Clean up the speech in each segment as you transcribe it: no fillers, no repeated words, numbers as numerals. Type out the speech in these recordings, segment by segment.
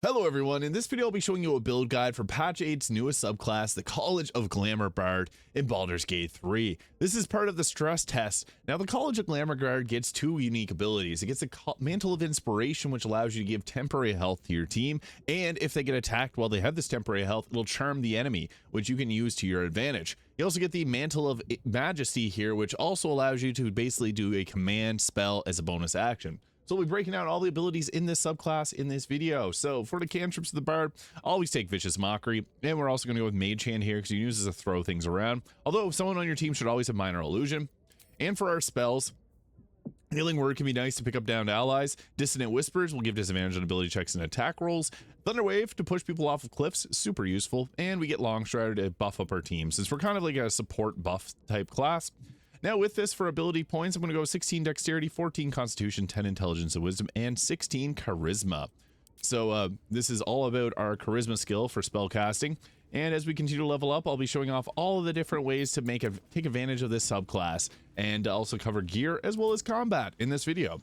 Hello everyone, in this video I'll be showing you a build guide for patch 8's newest subclass, the College of Glamour Bard in Baldur's Gate 3. This is part of the stress test. Now the College of Glamour Bard gets two unique abilities. It gets a Mantle of Inspiration, which allows you to give temporary health to your team, and if they get attacked while they have this temporary health, it'll charm the enemy, which you can use to your advantage. You also get the Mantle of Majesty here, which also allows you to basically do a command spell as a bonus action. So we'll be breaking out all the abilities in this subclass in this video. So for the cantrips of the Bard, always take Vicious Mockery, and we're also going to go with Mage Hand here because you can use this to throw things around. Although someone on your team should always have Minor Illusion. And for our spells, Healing Word can be nice to pick up downed allies. Dissonant Whispers will give disadvantage on ability checks and attack rolls. Thunder Wave to push people off of cliffs, super useful. And we get Long Strider to buff up our team since we're kind of like a support buff type class. Now with this, for ability points, I'm going to go 16 Dexterity, 14 Constitution, 10 Intelligence and Wisdom, and 16 Charisma. So this is all about our Charisma skill for spell casting. And as we continue to level up, I'll be showing off all of the different ways to take advantage of this subclass and also cover gear as well as combat in this video.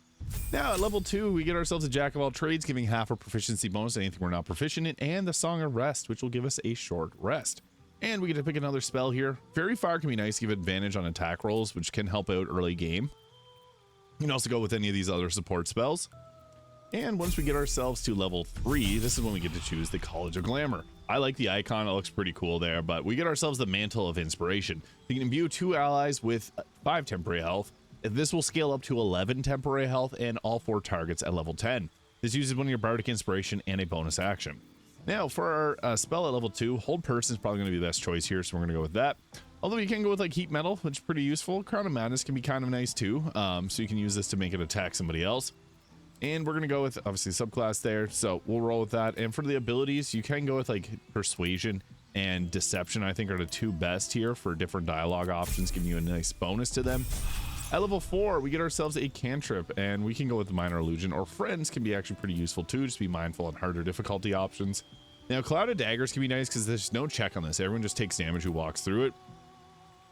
Now at level 2, we get ourselves a Jack of all trades, giving half our proficiency bonus to anything we're not proficient in, and the Song of Rest, which will give us a short rest. And we get to pick another spell here. Fairy Fire can be nice to give advantage on attack rolls, which can help out early game. You can also go with any of these other support spells. And once we get ourselves to level 3, this is when we get to choose the College of Glamour. I like the icon, it looks pretty cool there, but we get ourselves the Mantle of Inspiration. You can imbue 2 allies with 5 temporary health. This will scale up to 11 temporary health and all 4 targets at level 10. This uses one of your Bardic Inspiration and a bonus action. Now for our spell at level 2, Hold Person is probably going to be the best choice here, so we're going to go with that. Although you can go with like Heat Metal, which is pretty useful. Crown of Madness can be kind of nice too, so you can use this to make it attack somebody else. And we're going to go with obviously subclass there, so we'll roll with that. And for the abilities, you can go with like Persuasion and Deception, I think are the 2 best here for different dialogue options, giving you a nice bonus to them. At level 4, we get ourselves a cantrip, and we can go with the Minor Illusion, or Friends can be actually pretty useful too, just be mindful on harder difficulty options. Now, Cloud of Daggers can be nice because there's no check on this. Everyone just takes damage who walks through it.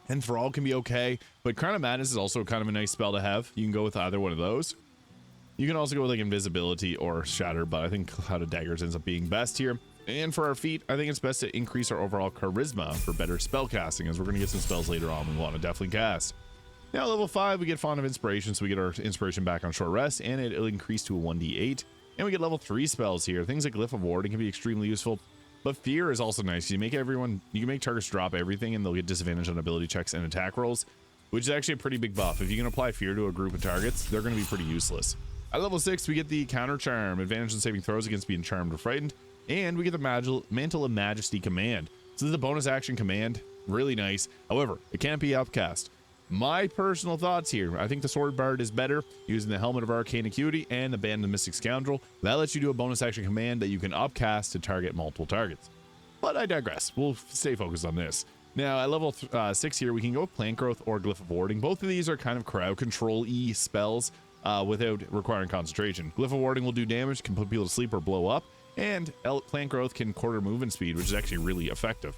Enthrall can be okay, but Crown of Madness is also kind of a nice spell to have. You can go with either one of those. You can also go with like Invisibility or Shatter, but I think Cloud of Daggers ends up being best here. And for our feat, I think it's best to increase our overall Charisma for better spell casting, as we're going to get some spells later on we want to definitely cast. Now, level 5, we get Font of Inspiration, so we get our inspiration back on short rest, and it'll increase to a 1d8. And we get level 3 spells here. Things like Glyph of Warding can be extremely useful, but Fear is also nice. You can make targets drop everything, and they'll get disadvantage on ability checks and attack rolls, which is actually a pretty big buff. If you can apply Fear to a group of targets, they're going to be pretty useless. At level 6, we get the Counter Charm, advantage on saving throws against being charmed or frightened, and we get the Mantle of Majesty command. So this is a bonus action command, really nice. However, it can't be upcast. My personal thoughts here, I think the Sword Bard is better, using the Helmet of Arcane Acuity and the Band of the Mystic Scoundrel. That lets you do a bonus action command that you can upcast to target multiple targets. But I digress, we'll stay focused on this. Now at level 6 here, we can go with Plant Growth or Glyph of Warding. Both of these are kind of crowd control-y spells without requiring concentration. Glyph of Warding will do damage, can put people to sleep or blow up, and Plant Growth can quarter movement speed, which is actually really effective.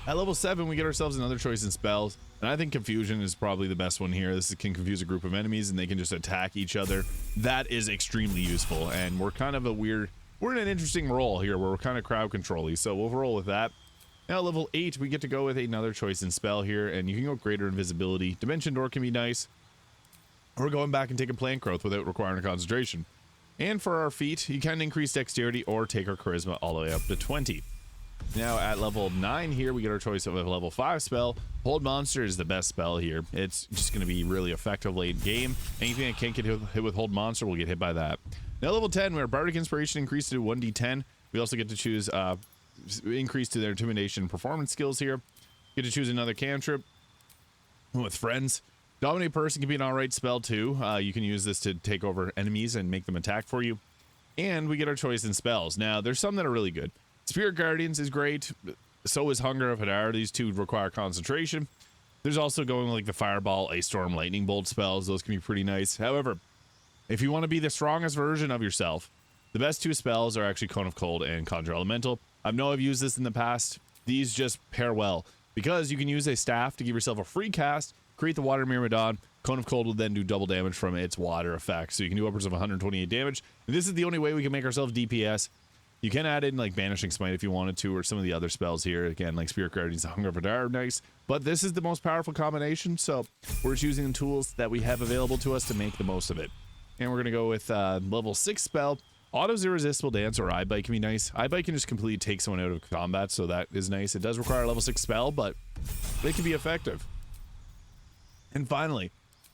At level 7, we get ourselves another choice in spells, and I think Confusion is probably the best one here. This can confuse a group of enemies, and they can just attack each other. That is extremely useful, and we're in an interesting role here where we're kind of crowd control-y, so we'll roll with that. Now at level 8, we get to go with another choice in spell here, and you can go Greater Invisibility. Dimension Door can be nice, or going back and taking Plant Growth without requiring a concentration. And for our feat, you can increase Dexterity or take our Charisma all the way up to 20. Now at level 9 here, we get our choice of a level 5 spell. Hold Monster is the best spell here. It's just going to be really effective late game. Anything that can't get hit with Hold Monster will get hit by that. Now level 10, where Bardic Inspiration increased to 1d10. We also get to choose increase to their Intimidation and Performance skills here. Get to choose another cantrip with Friends. Dominate Person can be an alright spell too. You can use this to take over enemies and make them attack for you. And we get our choice in spells. Now there's some that are really good. Spirit Guardians is great, so is Hunger of Hadar. These 2 require concentration. There's also going like the Fireball, Ice Storm, Lightning Bolt spells. Those can be pretty nice. However, if you want to be the strongest version of yourself, the best 2 spells are actually Cone of Cold and Conjure Elemental. I know I've used this in the past. These just pair well, because you can use a staff to give yourself a free cast, create the Water Myrmidon, Cone of Cold will then do double damage from its water effect. So you can do upwards of 128 damage. And this is the only way we can make ourselves DPS. You can add in like Banishing Smite if you wanted to, or some of the other spells here. Again, like Spirit Guardians, Hunger of Adar, nice. But this is the most powerful combination, so we're just using the tools that we have available to us to make the most of it. And we're going to go with level 6 spell. Auto's Irresistible Dance or Eye Bite can be nice. Eye Bite can just completely take someone out of combat, so that is nice. It does require a level 6 spell, but they can be effective. And finally,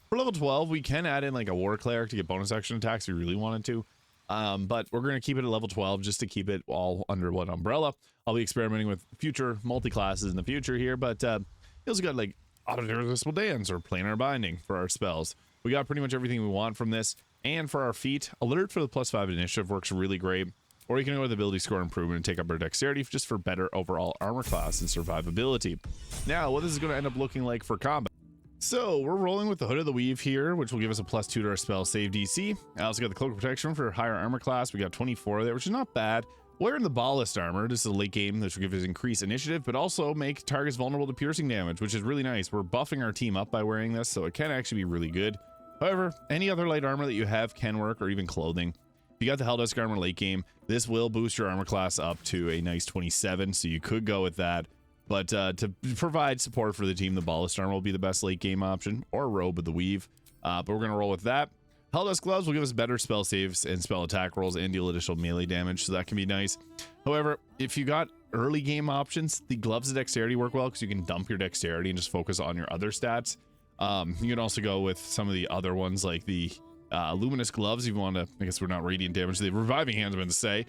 for level 12, we can add in like a War Cleric to get bonus action attacks if we really wanted to. But we're going to keep it at level 12 just to keep it all under one umbrella. I'll be experimenting with future multi-classes in the future here, but we also got like Auto Irresistible Dance or Planar Binding for our spells. We got pretty much everything we want from this. And for our feat, Alert for the +5 initiative works really great. Or you can go with ability score improvement and take up our dexterity just for better overall armor class and survivability. Now, what this is going to end up looking like for combat. So we're rolling with the Hood of the Weave here, which will give us a +2 to our spell save DC. I also got the Cloak of Protection for higher armor class. We got 24 there, which is not bad. Wearing the Ballast Armor, this is a late game, this will give us increased initiative, but also make targets vulnerable to piercing damage, which is really nice. We're buffing our team up by wearing this, so it can actually be really good. However, any other light armor that you have can work, or even clothing. If you got the Helldusk Armor late game, this will boost your armor class up to a nice 27, so you could go with that. But to provide support for the team, the Ballast Armor will be the best late game option, or Robe of the Weave. But we're going to roll with that. Helldusk Gloves will give us better spell saves and spell attack rolls and deal additional melee damage, so that can be nice. However, if you got early game options, the Gloves of Dexterity work well because you can dump your Dexterity and just focus on your other stats. You can also go with some of the other ones like the Luminous Gloves if you want to. I guess we're not radiant damage. The Reviving Hands, I'm going to say.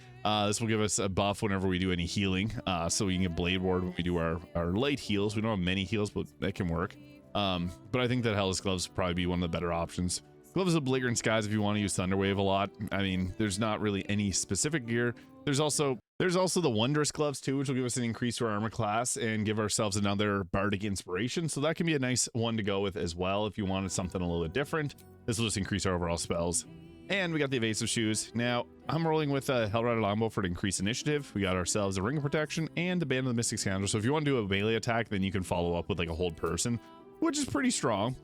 This will give us a buff whenever we do any healing. So we can get Blade Ward when we do our light heals. We don't have many heals, but that can work. But I think that Hell's Gloves would probably be one of the better options. Gloves of Belligerent Skies if you want to use Thunderwave a lot. I mean, there's not really any specific gear. There's also the Wondrous Gloves too, which will give us an increase to our armor class and give ourselves another bardic inspiration. So that can be a nice one to go with as well if you wanted something a little bit different. This will just increase our overall spells. And we got the Evasive Shoes. Now, I'm rolling with a Hellrider Longbow for increased initiative. We got ourselves a Ring of Protection and a Band of the Mystic Scoundrel. So if you want to do a melee attack, then you can follow up with like a Hold Person, which is pretty strong.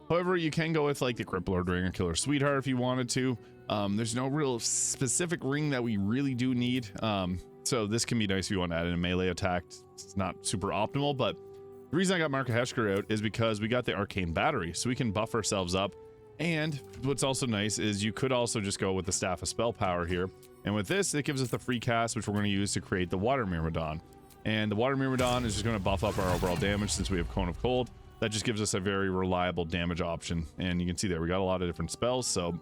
However, you can go with like the Crippled Ring or Killer Sweetheart if you wanted to. There's no real specific ring that we really do need. So this can be nice if you want to add in a melee attack. It's not super optimal, but the reason I got Marka Heshker out is because we got the Arcane Battery, so we can buff ourselves up. And what's also nice is you could also just go with the Staff of Spell Power here. And with this, it gives us the free cast, which we're going to use to create the Water Myrmidon. And the Water Myrmidon is just going to buff up our overall damage since we have Cone of Cold. That just gives us a very reliable damage option. And you can see there, we got a lot of different spells, so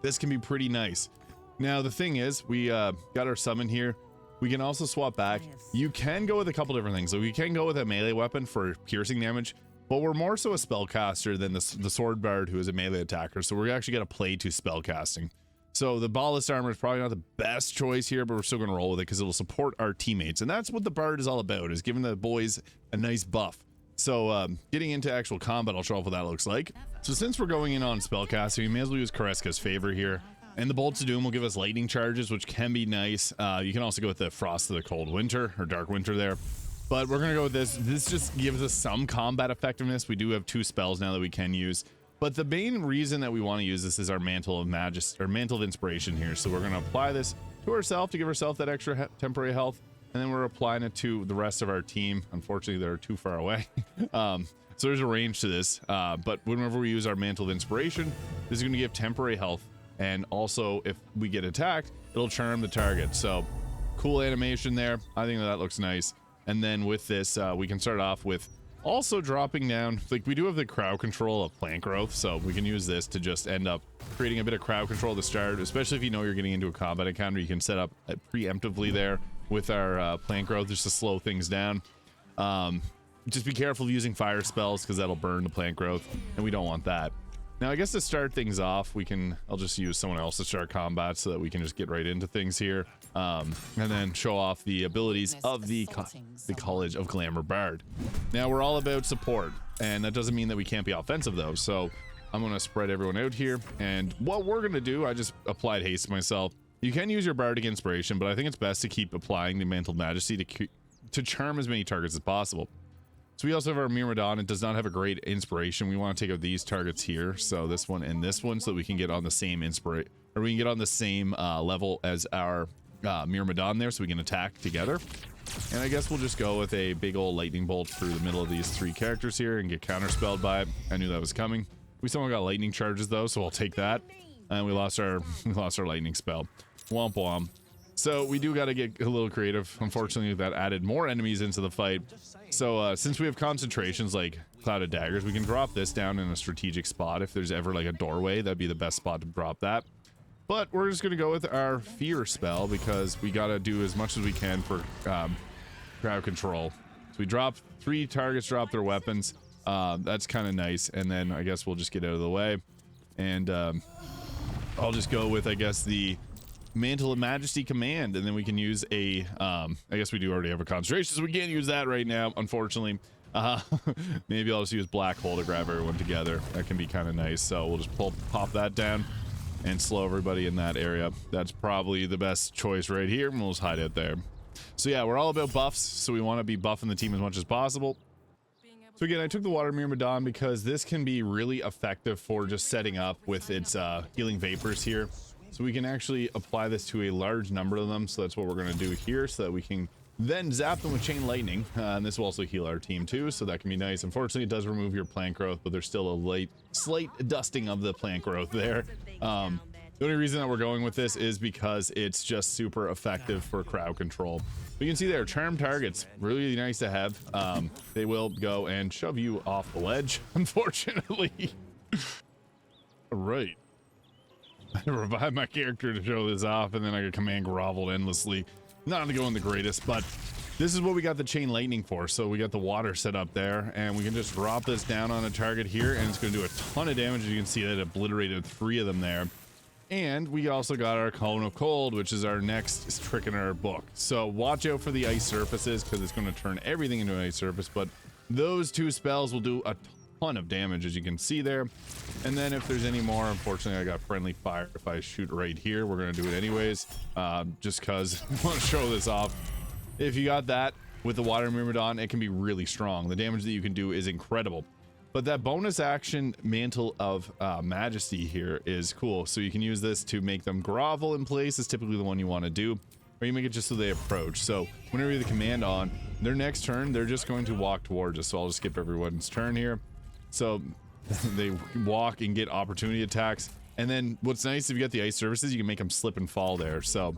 this can be pretty nice. Now, the thing is, we got our summon here. We can also swap back. You can go with a couple different things. So we can go with a melee weapon for piercing damage, but we're more so a spellcaster than the Sword Bard, who is a melee attacker. So we're actually going to play to spellcasting. So the Ballast Armor is probably not the best choice here, but we're still going to roll with it because it'll support our teammates. And that's what the Bard is all about, is giving the boys a nice buff. So getting into actual combat, I'll show off what that looks like. So since we're going in on spellcasting, we may as well use Kareska's Favor here. And the Bolts of Doom will give us lightning charges, which can be nice. You can also go with the Frost of the Cold Winter or Dark Winter there. But we're going to go with this. This just gives us some combat effectiveness. We do have 2 spells now that we can use. But the main reason that we want to use this is our Mantle of Majesty, or Mantle of Inspiration here. So we're going to apply this to ourselves to give ourselves that extra temporary health. And then we're applying it to the rest of our team. Unfortunately, they're too far away. So there's a range to this. But whenever we use our Mantle of Inspiration, this is going to give temporary health. And also, if we get attacked, it'll charm the target. So cool animation there. I think that looks nice. And then with this, we can start off with also dropping down. Like, we do have the crowd control of plant growth. So we can use this to just end up creating a bit of crowd control at the start. Especially if you know you're getting into a combat encounter, you can set up preemptively there with our plant growth just to slow things down. Just be careful of using fire spells because that'll burn the plant growth, and we don't want that. Now, I guess to start things off, I'll just use someone else to start combat so that we can just get right into things here, and then show off the abilities of the College of Glamour Bard. Now, we're all about support, and that doesn't mean that we can't be offensive though. So I'm going to spread everyone out here, and what we're going to do, I just applied haste myself. You can use your Bardic Inspiration, but I think it's best to keep applying the Mantle of Majesty to charm as many targets as possible. So we also have our Myrmidon. It does not have a great inspiration. We want to take out these targets here, so this one and this one, so that we can get on the same inspiration, or we can get on the same level as our Myrmidon there, so we can attack together. And I guess we'll just go with a big old lightning bolt through the middle of these 3 characters here and get counterspelled by it. I knew that was coming. We somehow got lightning charges though, so I'll take that. And we lost our lightning spell. Womp womp. So we do got to get a little creative. Unfortunately, that added more enemies into the fight. So since we have concentrations like Cloud of Daggers, we can drop this down in a strategic spot. If there's ever like a doorway, that'd be the best spot to drop that. But we're just going to go with our Fear spell because we got to do as much as we can for crowd control. So we drop 3 targets, drop their weapons. That's kind of nice. And then I guess we'll just get out of the way. And I'll just go with, I guess, the Mantle of Majesty command. And then we can use a, I guess we do already have a concentration, so we can't use that right now, unfortunately. Maybe I'll just use Black Hole to grab everyone together. That can be kind of nice. So we'll just pop that down and slow everybody in that area. That's probably the best choice right here, and we'll just hide it there. So yeah, we're all about buffs, so we want to be buffing the team as much as possible. So again, I took the Water Myrmidon because this can be really effective for just setting up with its healing vapors here. So we can actually apply this to a large number of them, so that's what we're going to do here, so that we can then zap them with Chain Lightning. And this will also heal our team too, so that can be nice. Unfortunately, it does remove your plant growth, but there's still a slight dusting of the plant growth there. The only reason that we're going with this is because it's just super effective for crowd control. You can see there, charm targets, really nice to have. They will go and shove you off the ledge, unfortunately. All right. I revive my character to show this off, and then I could command grovel endlessly. Not going the greatest, but this is what we got the Chain Lightning for. So we got the water set up there, and we can just drop this down on a target here, and it's going to do a ton of damage. As you can see, that obliterated 3 of them there. And we also got our Cone of Cold, which is our next trick in our book. So watch out for the ice surfaces, because it's going to turn everything into an ice surface. But those 2 spells will do a ton of damage, as you can see there. And then if there's any more, unfortunately, I got Friendly Fire. If I shoot right here, we're going to do it anyways, just because I want to show this off. If you got that with the Water Myrmidon, it can be really strong. The damage that you can do is incredible. But that bonus action Mantle of Majesty here is cool. So you can use this to make them grovel in place, is typically the one you want to do. Or you make it just so they approach. So whenever you have the command on, their next turn, they're just going to walk towards us. So I'll just skip everyone's turn here. So they walk and get opportunity attacks. And then what's nice, if you got the ice surfaces, you can make them slip and fall there. So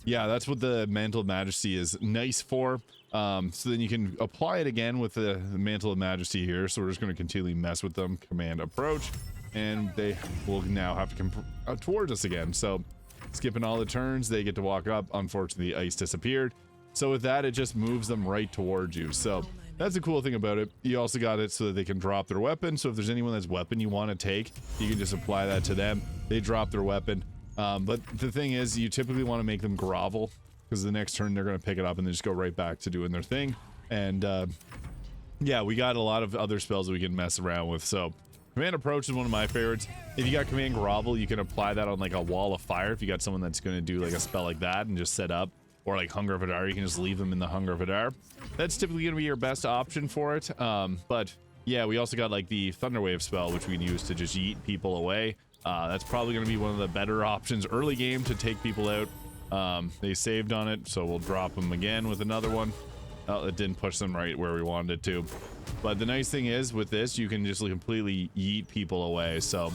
yeah, that's what the Mantle of Majesty is nice for. So then you can apply it again with the Mantle of Majesty here. So we're just going to continually mess with them. Command approach, and they will now have to come towards us again. So skipping all the turns, they get to walk up. Unfortunately, the ice disappeared. So with that, it just moves them right towards you. So that's the cool thing about it. You also got it so that they can drop their weapon. So if there's anyone that's weapon you want to take, you can just apply that to them. They drop their weapon. But the thing is, you typically want to make them grovel, because the next turn they're going to pick it up and then just go right back to doing their thing. And yeah, we got a lot of other spells that we can mess around with. So Command Approach is one of my favorites. If you got Command Grovel, you can apply that on like a Wall of Fire. If you got someone that's going to do like a spell like that and just set up, or like Hunger of Adar, you can just leave them in the Hunger of Adar. That's typically going to be your best option for it. But yeah, we also got like the Thunderwave spell, which we can use to just yeet people away. That's probably going to be one of the better options early game to take people out. They saved on it, so we'll drop them again with another one. Oh, it didn't push them right where we wanted it to. But the nice thing is with this, you can just completely yeet people away. So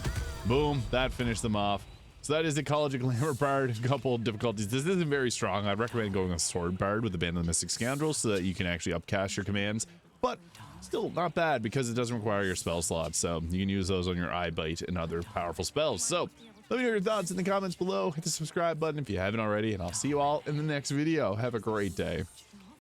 boom, that finished them off. So that is the College of Glamour Bard. A couple of difficulties. This isn't very strong. I'd recommend going with Sword Bard with the Band of the Mystic Scoundrel so that you can actually upcast your commands. But still not bad because it doesn't require your spell slots. So you can use those on your Eye Bite and other powerful spells. So let me know your thoughts in the comments below. Hit the subscribe button if you haven't already, and I'll see you all in the next video. Have a great day.